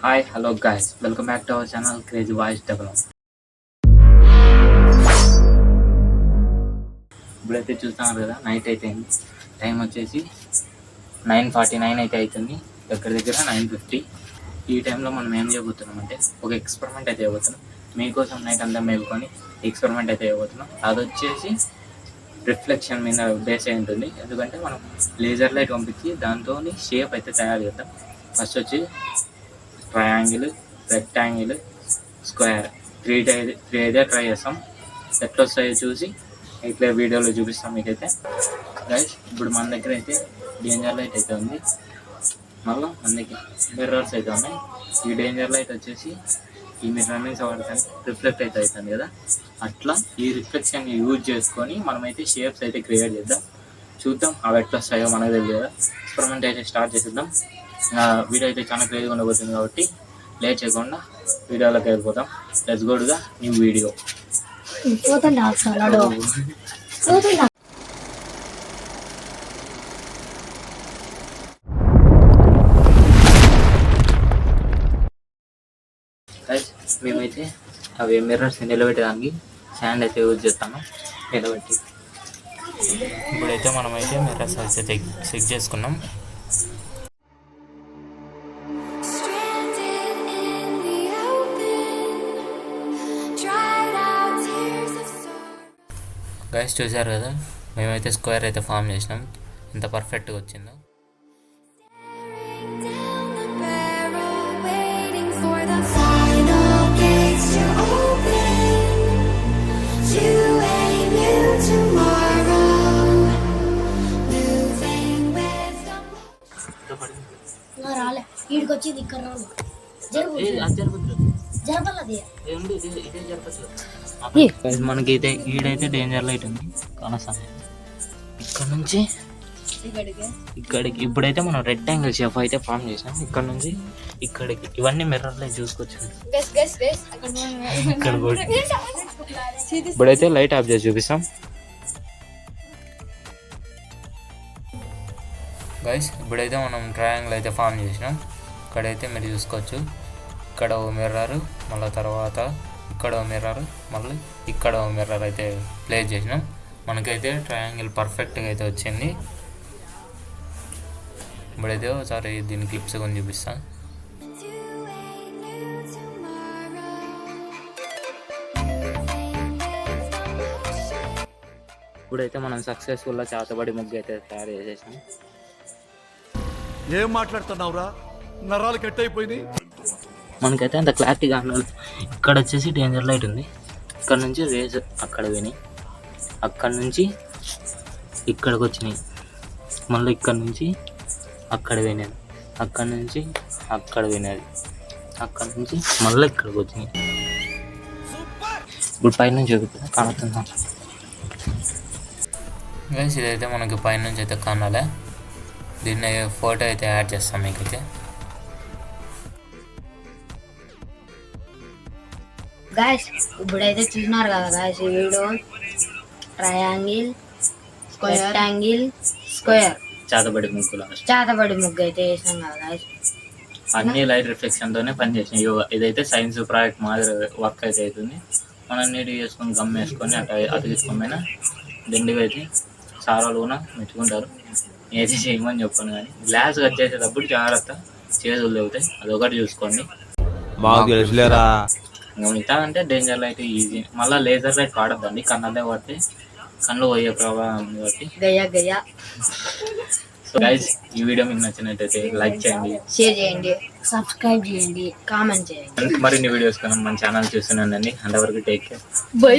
Hi hello guys, welcome back to our channel crazy voice develop. ఇప్పుడైతే చూస్తున్నారు కదా, night అయిపోయింది. టైం వచ్చేసి 9:49 అయితే అవుతుంది. దగ్గర దగ్గర 9:50. ఈ టైంలో మనం ఏం చేయబోతున్నాం అంటే ఒక ఎక్స్పెరిమెంట్ అయితే చేయబోతున్నాం. మీకోసం నైట్ అంతా మేలుకొని ఎక్స్పెరిమెంట్ అయితే చేయబోతున్నాం. అది వచ్చేసి రిఫ్లెక్షన్ మీద బేస్ అయి ఉంటుంది. ఎందుకంటే మనం లేజర్ లైట్ పంపించి దాంతో షేప్ అయితే తయారు చేద్దాం. ఫస్ట్ వచ్చి ట్రయాంగిల్, రెక్టాంగిల్, స్క్వేర్ త్రీ అయితే ట్రై చేస్తాం. ఎట్లా వస్తాయో చూసి ఇట్లా వీడియోలో చూపిస్తాం మీకైతే. గైస్, ఇప్పుడు మన దగ్గర అయితే డేంజర్ లైట్ అయితే ఉంది. మళ్ళీ మన దగ్గర మిర్రర్స్ అయితే ఉన్నాయి. ఈ డేంజర్ లైట్ వచ్చేసి ఈ మిర్రర్ నుంచి వాడుతాను రిఫ్లెక్ట్ అయితే అవుతుంది కదా, అట్లా ఈ రిఫ్లెక్షన్ యూజ్ చేసుకొని మనమైతే షేప్స్ అయితే క్రియేట్ చేద్దాం. చూద్దాం అవి ఎట్లా వస్తాయో మనకు తెలియదు కదా. ఎక్స్పెరిమెంట్ అయితే స్టార్ట్ చేసేద్దాం. వీడియో అయితే చాలా క్రేజీగా ఉండబోతుంది కాబట్టి లేట్ చేయకుండా వీడియోలోకి వెళ్ళిపోతాం. Let's go to the new video. మేమైతే అవి మిర్రర్స్ నిలబెట్టడానికి శాండ్ అయితే యూజ్ చేస్తాము. నిలబెట్టి ఇప్పుడైతే మనమైతే మిర్రర్స్ అయితే చెక్ చేసుకున్నాం. గైస్, చూసారు కదా, మేమైతే స్క్వేర్ అయితే ఫామ్ చేసినాం. ఎంత పర్ఫెక్ట్గా వచ్చిందో. రాలే ఈడికి వచ్చింది ఇక్కడ మనకైతే ఈడైతే డేంజర్ లైట్ ఉంది కనసాన్ని. ఇక్కడ నుంచి ఇక్కడికి ఇప్పుడైతే మనం రెక్టాంగిల్ షేప్ అయితే ఫామ్ చేసాం. ఇక్కడ నుంచి ఇక్కడికి ఇవన్నీ మిర్రర్ లైట్ చూసుకోవచ్చు. ఇక్కడ కూడా ఇప్పుడైతే లైట్ ఆఫ్ చేసి చూపిస్తాం. గైస్, ఇప్పుడైతే మనం ట్రయాంగిల్ అయితే ఫామ్ చేసినాం. ఇక్కడైతే మీరు చూసుకోవచ్చు. ఇక్కడ ఓ మిర్రర్, మళ్ళీ తర్వాత ఇక్కడ ఓ మిర్రర్, మళ్ళీ ఇక్కడ ఓ మిర్రర్ అయితే ప్లేస్ చేసినాం. మనకైతే ట్రయాంగిల్ పర్ఫెక్ట్గా అయితే వచ్చింది. ఇప్పుడైతే ఒకసారి దీని క్లిప్స్ కొని చూపిస్తాను. ఇప్పుడైతే మనం సక్సెస్ఫుల్గా చేతబడి ముగ్గు అయితే తయారు చేసేసాం. ఏం మాట్లాడుతున్నావురా, నరాలు కట్ అయిపోయింది. మనకైతే అంత క్లారిటీగా అన్నది. ఇక్కడ వచ్చేసి డేంజర్ లైట్ ఉంది. ఇక్కడ నుంచి రేజ్ అక్కడ విని, అక్కడ నుంచి ఇక్కడికి వచ్చినాయి. మళ్ళీ ఇక్కడ నుంచి అక్కడ వినేది, అక్కడ నుంచి అక్కడ వినేది, అక్కడ నుంచి మళ్ళీ ఇక్కడికి వచ్చినాయి. ఇప్పుడు పైనుంచి చూపిస్తా కానుతుందా గైస్. ఇదైతే మనకి పైనుంచి అయితే కానాలే. దీన్ని ఫోటో అయితే యాడ్ చేస్తాం మీకైతే. గాయస్, ఇప్పుడైతే చూసినారు కదా గాయస్, ఈ వీడియో ట్రయాంగిల్, రెక్టాంగిల్, స్క్వేర్ చేతబడి ముగ్గు అయితే వేసినాం కదా గాయస్. అన్ని లైట్ రిఫ్లెక్షన్ తోనే పనిచేసినాయి. ఇదైతే సైన్స్ ప్రాజెక్ట్ మాదిరి వర్క్ అయితే అవుతుంది. మనం నీట్గా చేసుకొని గమ్ వేసుకొని అట్లా అతికించుకోమైనా దిండిగా అయితే సారాలు కూడా మెచ్చుకుంటారు. ఏది చేయమని చెప్పాను, కానీ గ్లాస్ కట్ చేసేటప్పుడు జాగ్రత్త, చేతులు తగ్గుతాయి, అదొకటి చూసుకోండి. మిగతా అంటే డేంజర్ లైట్ ఈజీ. మళ్ళీ లేజర్ లైట్ వాడద్దండి, కళ్ళదే పడితే కళ్ళు పోయే ప్రభావం ఉంది కాబట్టి. సో గైస్, ఈ వీడియో మీకు నచ్చినట్టయితే లైక్ చేయండి, షేర్ చేయండి, సబ్స్క్రైబ్ చేయండి, కామెంట్ చేయండి. మరిన్ని వీడియోస్ కన్నా మన ఛానల్ చూస్తూనే ఉండండి. అంతవరకు టేక్ కేర్, బై.